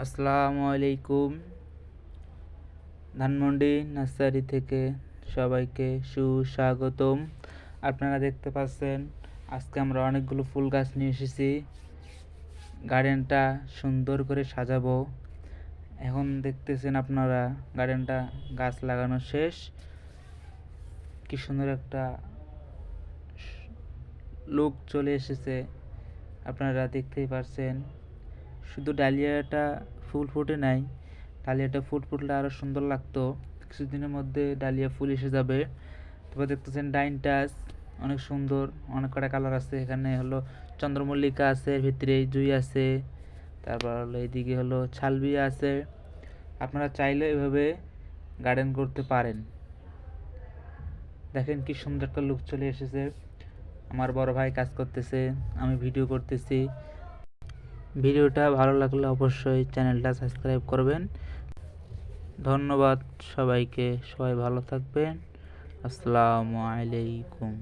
আসসালামু আলাইকুম। ধানমন্ডি নার্সারি থেকে সবাইকে সুস্বাগতম। আপনারা দেখতে পাচ্ছেন আজকে আমরা অনেকগুলো ফুল গাছ নিয়ে এসেছি। গার্ডেনটা সুন্দর করে সাজাবো। এখন দেখতেছেন আপনারা গার্ডেনটা গাছ লাগানো শেষ। কি সুন্দর একটা লুক চলে এসেছে, আপনারা দেখতেই পাচ্ছেন। শুধু ডালিয়াটা ফুল ফুটে নাই, ডালিয়াটা ফুল ফুটলে আরও সুন্দর লাগতো। কিছুদিনের মধ্যে ডালিয়া ফুল এসে যাবে। তারপর দেখতেছেন ডাইনটাস অনেক সুন্দর, অনেক কটা কালার আছে। এখানে হলো চন্দ্রমল্লিকা আছে, এর ভিতরে জুই আছে, তারপর হলো এইদিকে হলো ছালবিয়া আছে। আপনারা চাইলে এভাবে গার্ডেন করতে পারেন। দেখেন কি সুন্দর একটা লুক চলে এসেছে। আমার বড় ভাই কাজ করতেছে, আমি ভিডিও করতেছি। ভিডিওটা ভালো লাগলে অবশ্যই চ্যানেলটা সাবস্ক্রাইব করবেন। ধন্যবাদ সবাইকে, সবাই ভালো থাকবেন। আসসালামু আলাইকুম।